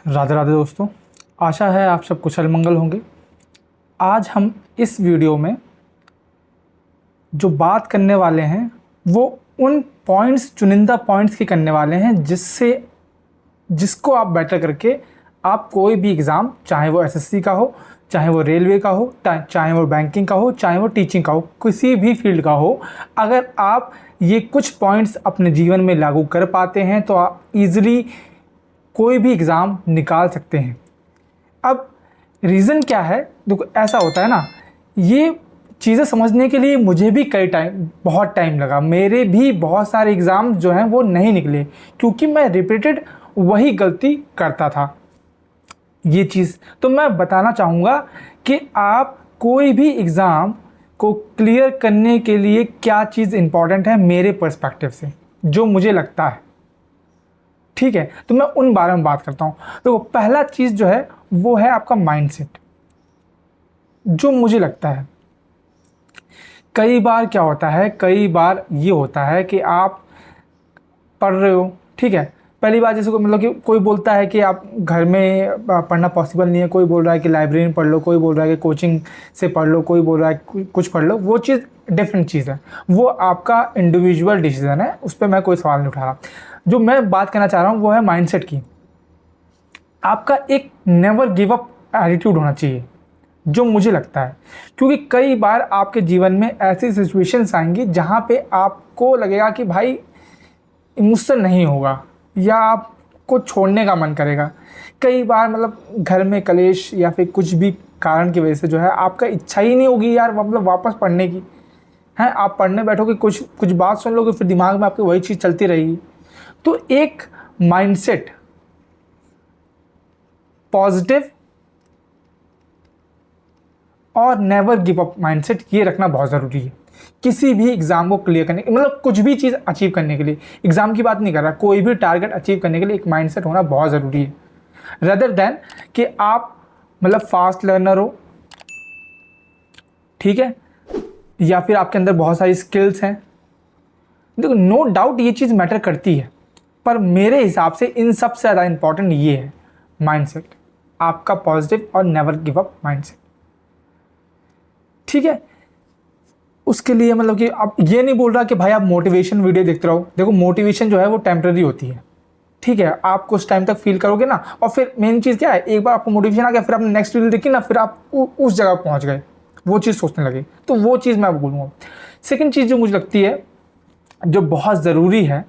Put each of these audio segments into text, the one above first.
राधे राधे दोस्तों, आशा है आप सब कुशल मंगल होंगे। आज हम इस वीडियो में जो बात करने वाले हैं वो उन पॉइंट्स, चुनिंदा पॉइंट्स की करने वाले हैं जिसको आप बेटर करके आप कोई भी एग्ज़ाम, चाहे वो एसएससी का हो, चाहे वो रेलवे का हो, चाहे वो बैंकिंग का हो, चाहे वो टीचिंग का हो, किसी भी फील्ड का हो, अगर आप ये कुछ पॉइंट्स अपने जीवन में लागू कर पाते हैं तो आप ईज़िली कोई भी एग्ज़ाम निकाल सकते हैं। अब रीज़न क्या है, देखो ऐसा होता है ना, ये चीज़ें समझने के लिए मुझे भी बहुत टाइम लगा। मेरे भी बहुत सारे एग्ज़ाम जो हैं वो नहीं निकले क्योंकि मैं रिपीटेड वही गलती करता था। ये चीज़ तो मैं बताना चाहूँगा कि आप कोई भी एग्ज़ाम को क्लियर करने के लिए क्या चीज़ इम्पॉर्टेंट है मेरे पर्सपेक्टिव से, जो मुझे लगता है। ठीक है, तो मैं उन बारे में बात करता हूँ। तो पहला चीज़ जो है वो है आपका माइंडसेट। जो मुझे लगता है कई बार क्या होता है, कई बार ये होता है कि आप पढ़ रहे हो, ठीक है, पहली बार जैसे मतलब कि कोई बोलता है कि आप घर में पढ़ना पॉसिबल नहीं है, कोई बोल रहा है कि लाइब्रेरी में पढ़ लो, कोई बोल रहा है कि कोचिंग से पढ़ लो, कोई बोल रहा है कुछ पढ़ लो। वो चीज़ डिफरेंट चीज़ है, वो आपका इंडिविजुअल डिसीजन है, उस पर मैं कोई सवाल नहीं उठा रहा। जो मैं बात करना चाह रहा हूँ वो है माइंडसेट की। आपका एक नेवर गिव अप एटीट्यूड होना चाहिए, जो मुझे लगता है, क्योंकि कई बार आपके जीवन में ऐसी सिचुएशंस आएंगी जहाँ पे आपको लगेगा कि भाई मुझसे नहीं होगा, या आपको छोड़ने का मन करेगा। कई बार मतलब घर में कलेश या फिर कुछ भी कारण की वजह से जो है आपका इच्छा ही नहीं होगी यार मतलब वापस पढ़ने की, है आप पढ़ने बैठोगे, कुछ बात सुन लोगे, फिर दिमाग में आपकी वही चीज़ चलती रहेगी। तो एक माइंडसेट पॉजिटिव और नेवर गिव अप माइंडसेट ये रखना बहुत ज़रूरी है किसी भी एग्ज़ाम को क्लियर करने, मतलब कुछ भी चीज़ अचीव करने के लिए। एग्ज़ाम की बात नहीं कर रहा, कोई भी टारगेट अचीव करने के लिए एक माइंडसेट होना बहुत ज़रूरी है, रदर देन कि आप मतलब फास्ट लर्नर हो, ठीक है, या फिर आपके अंदर बहुत सारी स्किल्स हैं। देखो नो डाउट ये चीज़ मैटर करती है, पर मेरे हिसाब से इन सबसे ज़्यादा इंपॉर्टेंट ये है माइंडसेट, आपका पॉजिटिव और नेवर गिव अप माइंडसेट। ठीक है, उसके लिए मतलब कि आप ये नहीं बोल रहा कि भाई आप मोटिवेशन वीडियो देखते रहो। देखो मोटिवेशन जो है वो टेम्पररी होती है, ठीक है, आप कुछ टाइम तक फील करोगे ना, और फिर मेन चीज़ क्या है, एक बार आपको मोटिवेशन आ गया, फिर आपने नेक्स्ट वीडियो देखी ना, फिर आप उस जगह पहुंच गए, वो चीज़ सोचने लगे। तो वो चीज़ मैं बोलूँगा। सेकेंड चीज़ जो मुझे लगती है जो बहुत ज़रूरी है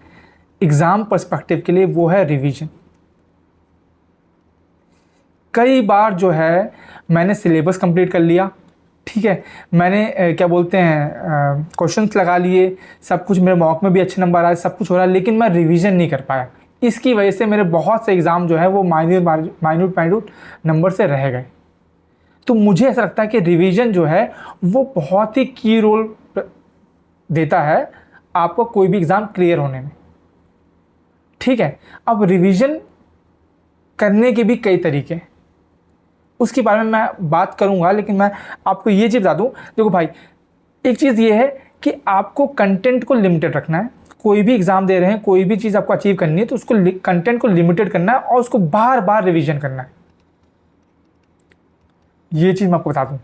एग्ज़ाम पर्सपेक्टिव के लिए, वो है रिवीजन। कई बार जो है मैंने सिलेबस कंप्लीट कर लिया, ठीक है, मैंने क्या बोलते हैं क्वेश्चंस लगा लिए, सब कुछ मेरे मॉक में भी अच्छे नंबर आए, सब कुछ हो रहा है, लेकिन मैं रिवीजन नहीं कर पाया। इसकी वजह से मेरे बहुत से एग्ज़ाम जो है वो माइन्यूट नंबर से रह गए। तो मुझे ऐसा लगता है कि रिवीजन जो है वो बहुत ही की रोल देता है आपको कोई भी एग्ज़ाम क्लियर होने में। ठीक है, अब रिवीजन करने के भी कई तरीके हैं, उसके बारे में मैं बात करूंगा, लेकिन मैं आपको ये चीज़ बता दूं। देखो भाई, एक चीज़ ये है कि आपको कंटेंट को लिमिटेड रखना है। कोई भी एग्ज़ाम दे रहे हैं, कोई भी चीज़ आपको अचीव करनी है तो उसको कंटेंट को लिमिटेड करना है और उसको बार बार रिवीजन करना है। ये चीज़ मैं आपको बता दूं,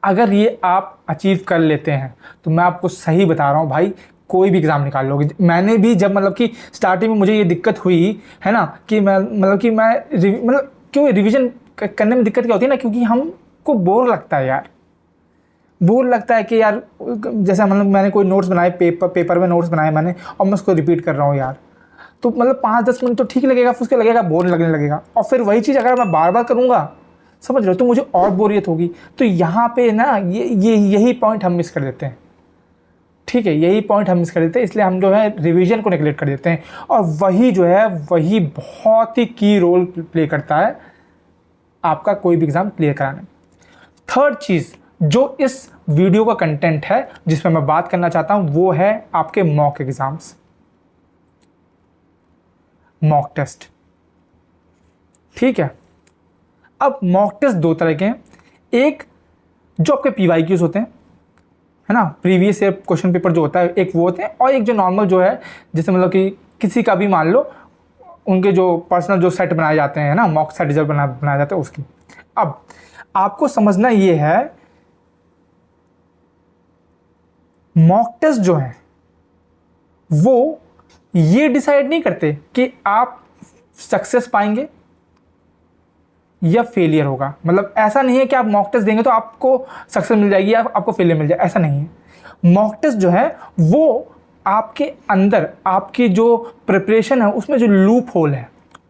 अगर ये आप अचीव कर लेते हैं तो मैं आपको सही बता रहा हूँ भाई, कोई भी एग्ज़ाम निकाल लोगे। मैंने भी जब मतलब कि स्टार्टिंग में मुझे ये दिक्कत हुई है ना, कि मैं मतलब कि मैं मतलब क्यों रिवीजन करने में दिक्कत क्या होती है ना, क्योंकि हमको बोर लगता है यार, बोर लगता है कि यार जैसे मतलब मैंने कोई नोट्स बनाए, पेपर में नोट्स बनाए मैंने, और मैं उसको रिपीट कर रहा हूँ यार, तो मतलब 5-10 मिनट तो ठीक लगेगा, फिर उसके लगेगा बोर लगने लगेगा, और फिर वही चीज़ अगर मैं बार बार करूँगा, समझ रहे हो, तो मुझे और बोरियत होगी। तो यहाँ पे ना यही पॉइंट हम मिस कर देते हैं। ठीक है, यही पॉइंट हम मिस कर देते हैं, इसलिए हम जो है रिवीजन को नेगलेक्ट कर देते हैं, और वही जो है वही बहुत ही की रोल प्ले करता है आपका कोई भी एग्ज़ाम क्लियर कराने। थर्ड चीज़ जो इस वीडियो का कंटेंट है जिसमें मैं बात करना चाहता हूं, वो है आपके मॉक एग्ज़ाम्स, मॉक टेस्ट। ठीक है, अब मॉक टेस्ट दो तरह के हैं, एक जो आपके PYQs होते हैं, है ना, प्रीवियस ईयर क्वेश्चन पेपर जो होता है, एक वो होते हैं, और एक जो नॉर्मल जो है, जैसे मतलब कि किसी का भी मान लो उनके जो पर्सनल जो सेट बनाए जाते हैं ना, मॉक सेट जब बनाए जाते हैं उसकी। अब आपको समझना ये है, मॉक टेस्ट जो है वो ये डिसाइड नहीं करते कि आप सक्सेस पाएंगे या फेलियर होगा। मतलब ऐसा नहीं है कि आप मॉक टेस्ट देंगे तो आपको सक्सेस मिल जाएगी या आपको फेलियर मिल जाए, ऐसा नहीं है। मॉक टेस्ट जो है वो आपके अंदर आपकी जो प्रिपरेशन है उसमें जो लूप होल है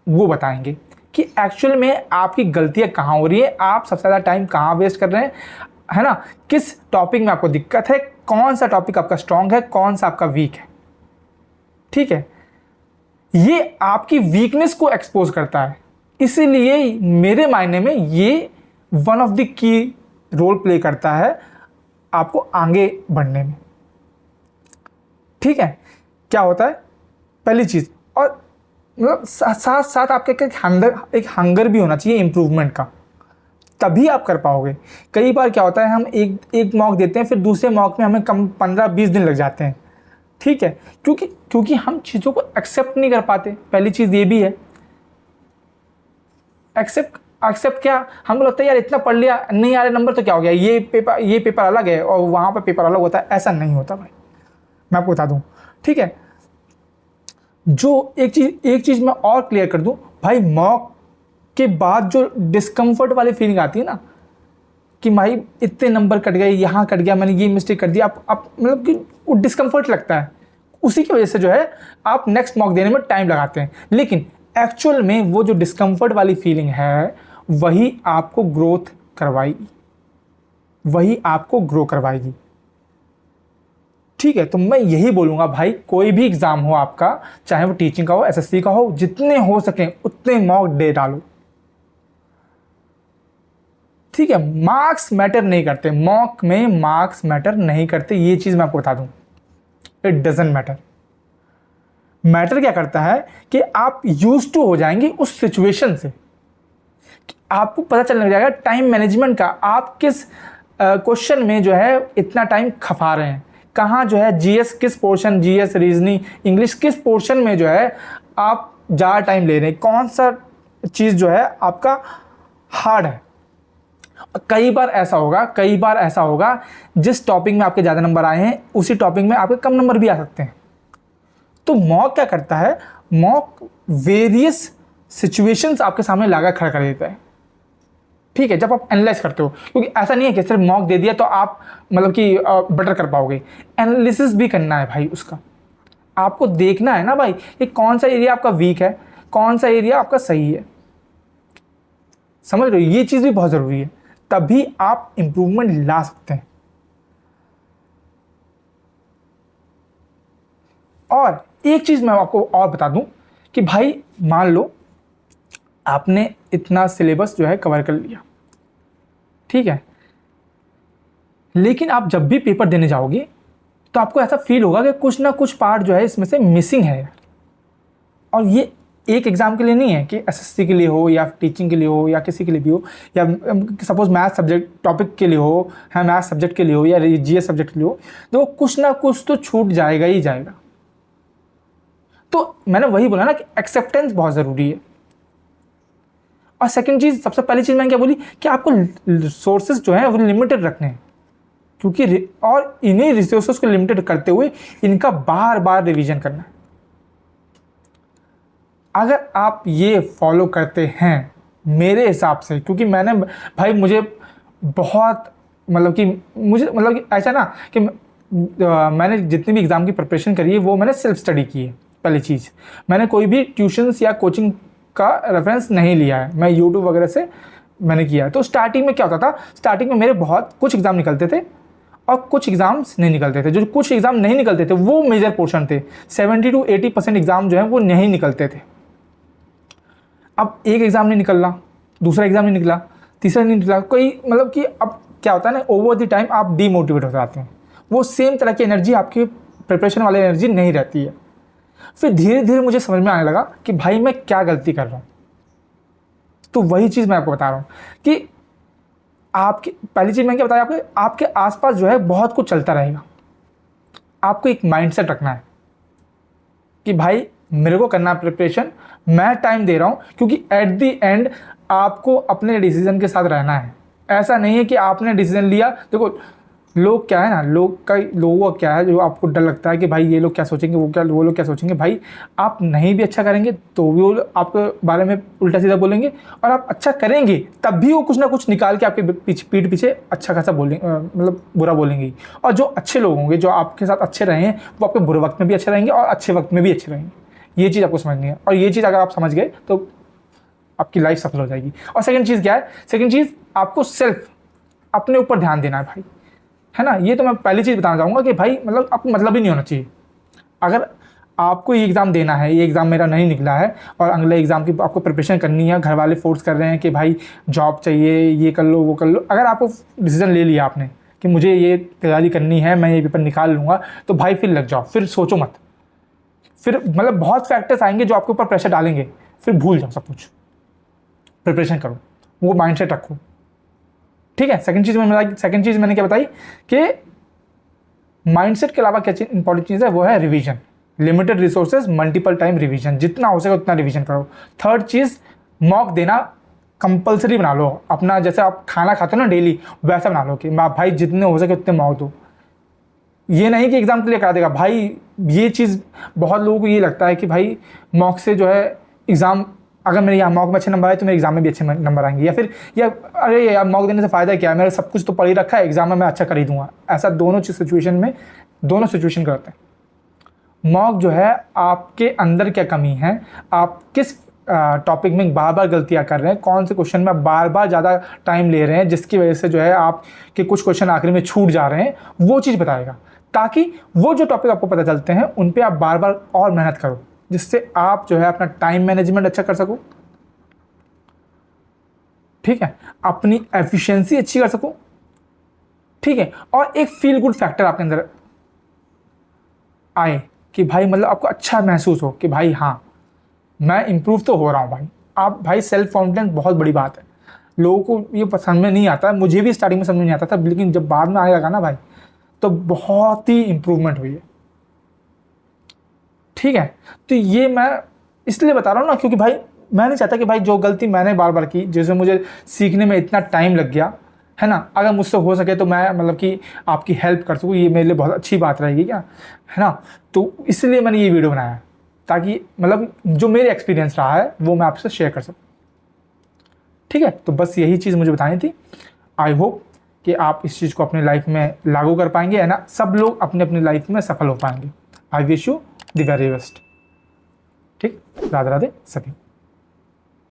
वो बताएंगे कि एक्चुअल में आपकी गलतियां कहाँ हो रही है, आप सबसे ज़्यादा टाइम कहाँ वेस्ट कर रहे हैं, है ना, किस टॉपिक में आपको दिक्कत है, कौन सा टॉपिक आपका स्ट्रांग है, कौन सा आपका वीक है। ठीक है, ये आपकी वीकनेस को एक्सपोज करता है, इसीलिए मेरे मायने में ये one of the key role play करता है आपको आगे बढ़ने में। ठीक है, क्या होता है पहली चीज़, और मतलब साथ साथ आपके एक हंगर भी होना चाहिए इम्प्रूवमेंट का, तभी आप कर पाओगे। कई बार क्या होता है, हम एक मॉक देते हैं, फिर दूसरे मॉक में हमें कम 15-20 दिन लग जाते हैं। ठीक है, क्योंकि हम चीज़ों को एक्सेप्ट नहीं कर पाते। पहली चीज़ ये भी है, एक्सेप्ट क्या, हमको लगता है यार इतना पढ़ लिया, नहीं आ रहे नंबर तो क्या हो गया, ये पेपर अलग है और वहाँ पर पेपर अलग होता है। ऐसा नहीं होता भाई, मैं आपको बता दूँ। ठीक है, जो एक चीज़ मैं और क्लियर कर दूँ भाई, मॉक के बाद जो डिस्कम्फर्ट वाली फीलिंग आती है ना कि भाई इतने नंबर कट गए, यहाँ कट गया, मैंने ये मिस्टेक कर दिया, आप मतलब कि वो डिस्कम्फर्ट लगता है, उसी की वजह से जो है आप नेक्स्ट मॉक देने में टाइम लगाते हैं। लेकिन एक्चुअल में वो जो डिस्कम्फर्ट वाली फीलिंग है वही आपको ग्रोथ करवाएगी, वही आपको ग्रो करवाएगी। ठीक है, तो मैं यही बोलूँगा भाई, कोई भी एग्ज़ाम हो आपका, चाहे वो टीचिंग का हो, एसएससी का हो, जितने हो सकें उतने मॉक दे डालो। ठीक है, मार्क्स मैटर नहीं करते, मॉक में मार्क्स मैटर नहीं करते, ये चीज़ मैं आपको बता दूं, इट डजंट मैटर। मैटर क्या करता है कि आप यूज टू हो जाएंगे उस सिचुएशन से, आपको पता चलने लग जाएगा टाइम मैनेजमेंट का, आप किस क्वेश्चन में जो है इतना टाइम खपा रहे हैं, कहाँ जो है जीएस किस पोर्शन, जीएस रीजनिंग इंग्लिश किस पोर्शन में जो है आप ज़्यादा टाइम ले रहे हैं, कौन सा चीज़ जो है आपका हार्ड है। कई बार ऐसा होगा जिस टॉपिक में आपके ज़्यादा नंबर आए हैं उसी टॉपिक में आपके कम नंबर भी आ सकते हैं। तो मॉक क्या करता है, मॉक वेरियस सिचुएशंस आपके सामने लाकर खड़ा कर देता है। ठीक है, जब आप एनालाइज करते हो, क्योंकि ऐसा नहीं है कि सिर्फ मॉक दे दिया तो आप मतलब कि बेटर कर पाओगे, एनालिसिस भी करना है भाई उसका। आपको देखना है ना भाई कि कौन सा एरिया आपका वीक है, कौन सा एरिया आपका सही है। समझ रहे हो, ये चीज़ भी बहुत ज़रूरी है, तभी आप इंप्रूवमेंट ला सकते हैं। और एक चीज़ मैं आपको और बता दूं कि भाई मान लो आपने इतना सिलेबस जो है कवर कर लिया, ठीक है, लेकिन आप जब भी पेपर देने जाओगे तो आपको ऐसा फील होगा कि कुछ ना कुछ पार्ट जो है इसमें से मिसिंग है। और ये एक एग्ज़ाम के लिए नहीं है कि एसएससी के लिए हो या टीचिंग के लिए हो या किसी के लिए भी हो, या सपोज मैथ सब्जेक्ट टॉपिक के लिए हो, है मैथ सब्जेक्ट के लिए हो या जीएस सब्जेक्ट के लिए हो, तो कुछ ना कुछ तो छूट जाएगा ही जाएगा। तो मैंने वही बोला ना कि एक्सेप्टेंस बहुत ज़रूरी है। और सेकंड चीज़, सबसे पहली चीज़ मैंने क्या बोली कि आपको सोर्सेज जो है वो लिमिटेड रखने हैं, क्योंकि और इन्हीं रिसोर्सेज को लिमिटेड करते हुए इनका बार बार रिवीजन करना है। अगर आप ये फॉलो करते हैं मेरे हिसाब से, क्योंकि मैंने भाई मुझे बहुत मतलब कि ऐसा ना कि मैंने जितनी भी एग्ज़ाम की प्रिपरेशन करी है वो मैंने सेल्फ स्टडी की है। पहली चीज़, मैंने कोई भी ट्यूशन्स या कोचिंग का रेफरेंस नहीं लिया है, मैं यूट्यूब वगैरह से मैंने किया है। तो स्टार्टिंग में क्या होता था, स्टार्टिंग में मेरे बहुत कुछ एग्ज़ाम निकलते थे और कुछ एग्ज़ाम्स नहीं निकलते थे। जो कुछ एग्ज़ाम नहीं निकलते थे वो मेजर पोर्शन थे, 70 to 80% एग्ज़ाम जो है वो नहीं निकलते थे। अब एक एग्ज़ाम नहीं निकल रहा, दूसरा एग्ज़ाम नहीं निकला, तीसरा नहीं निकला, कोई मतलब कि अब क्या होता है ना, ओवर द टाइम आप डीमोटिवेट हो जाते हैं, वो सेम तरह की एनर्जी आपकी प्रिपरेशन वाली एनर्जी नहीं रहती है। फिर धीरे धीरे मुझे समझ में आने लगा कि भाई मैं क्या गलती कर रहा हूँ। तो वही चीज़ मैं आपको बता रहा हूँ कि आपकी पहली चीज़ मैं क्या बताया आपके आसपास जो है बहुत कुछ चलता रहेगा। आपको एक माइंडसेट रखना है कि भाई मेरे को करना प्रिपरेशन, मैं टाइम दे रहा हूँ, क्योंकि एट द एंड आपको अपने डिसीजन के साथ रहना है। ऐसा नहीं है कि आपने डिसीजन लिया, देखो लोग क्या है ना, लोगों का क्या है, जो आपको डर लगता है कि भाई ये लोग क्या सोचेंगे, वो लोग क्या सोचेंगे। भाई आप नहीं भी अच्छा करेंगे तो भी वो आपके बारे में उल्टा सीधा बोलेंगे, और आप अच्छा करेंगे तब भी वो कुछ ना कुछ निकाल के आपके पीठ पीछे अच्छा खासा बोलेंगे, मतलब बुरा बोलेंगे। और जो अच्छे लोग होंगे, जो आपके साथ अच्छे रहे हैं, वो आपके बुरे वक्त में भी अच्छे रहेंगे और अच्छे वक्त में भी अच्छे रहेंगे। ये चीज़ आपको समझनी है, और ये चीज़ अगर आप समझ गए तो आपकी लाइफ सफल हो जाएगी। और सेकंड चीज़ क्या है, सेकंड चीज़ आपको सेल्फ अपने ऊपर ध्यान देना है भाई, है ना। ये तो मैं पहली चीज़ बताना चाहूँगा कि भाई मतलब आपको मतलब ही नहीं होना चाहिए। अगर आपको ये एग्ज़ाम देना है, ये एग्ज़ाम मेरा नहीं निकला है और अगले एग्ज़ाम की आपको प्रिपरेशन करनी है, घर वाले फोर्स कर रहे हैं कि भाई जॉब चाहिए, ये कर लो वो कर लो, अगर आपको डिसीजन ले लिया आपने कि मुझे ये तैयारी करनी है, मैं ये पेपर निकाल लूँगा, तो भाई फिर लग जाओ, फिर सोचो मत। फिर मतलब बहुत फैक्टर्स आएंगे जो आपके ऊपर प्रेशर डालेंगे, फिर भूल जाओ सब कुछ, प्रिपरेशन करो, वो माइंडसेट रखो, ठीक है। सेकंड चीज़ मैंने क्या बताई कि माइंडसेट के अलावा क्या इंपॉर्टेंट चीज़ है, वो है revision. Limited resources, multiple time revision, जितना हो सके उतना रिवीजन करो। थर्ड चीज़, मॉक देना कंपलसरी बना लो अपना, जैसे आप खाना खाते हो ना डेली, वैसा बना लो कि भाई जितने हो सके उतने मॉक दो। ये नहीं कि एग्ज़ाम के लिए करा देगा भाई, ये चीज़ बहुत लोगों को ये लगता है कि भाई मॉक से जो है एग्ज़ाम, अगर मेरे यहाँ मॉक में अच्छे नंबर आए तो मेरे एग्ज़ाम में भी अच्छे नंबर आएंगे, या अरे यार मॉक देने से फ़ायदा क्या है, मेरा सब कुछ तो पढ़ ही रखा है, एग्ज़ाम में मैं अच्छा कर ही दूंगा। ऐसा दोनों सिचुएशन करते हैं। मॉक जो है आपके अंदर क्या कमी है, आप किस टॉपिक में बार बार गलतियाँ कर रहे हैं, कौन से क्वेश्चन में बार बार ज़्यादा टाइम ले रहे हैं, जिसकी वजह से जो है आपके कुछ क्वेश्चन आखिरी में छूट जा रहे हैं, वो चीज़ बताएगा, ताकि वो जो टॉपिक आपको पता चलते हैं उन पे आप बार बार और मेहनत करो, जिससे आप जो है अपना टाइम मैनेजमेंट अच्छा कर सको, ठीक है, अपनी एफिशिएंसी अच्छी कर सको, ठीक है, और एक फील गुड फैक्टर आपके अंदर आए कि भाई मतलब आपको अच्छा महसूस हो कि भाई हाँ मैं इंप्रूव तो हो रहा हूँ भाई। आप भाई सेल्फ कॉन्फिडेंस बहुत बड़ी बात है, लोगों को ये समझ में नहीं आता, मुझे भी स्टार्टिंग में समझ में नहीं आता था, लेकिन जब बाद में आने लगा ना भाई, तो बहुत ही इंप्रूवमेंट हुई है, ठीक है। तो ये मैं इसलिए बता रहा हूँ ना, क्योंकि भाई मैं नहीं चाहता कि भाई जो गलती मैंने बार बार की, जिससे मुझे सीखने में इतना टाइम लग गया, है ना, अगर मुझसे हो सके तो मैं मतलब कि आपकी हेल्प कर सकूँ, ये मेरे लिए बहुत अच्छी बात रहेगी क्या, है ना। तो इसलिए मैंने ये वीडियो बनाया, ताकि मतलब जो मेरे एक्सपीरियंस रहा है वो मैं आपसे शेयर कर सकूँ, ठीक है। तो बस यही चीज़ मुझे बतानी थी। आई होप कि आप इस चीज़ को अपनी लाइफ में लागू कर पाएंगे, है ना, सब लोग अपनी अपनी लाइफ में सफल हो पाएंगे। I wish you the very best, ठीक, राधे राधे सभी।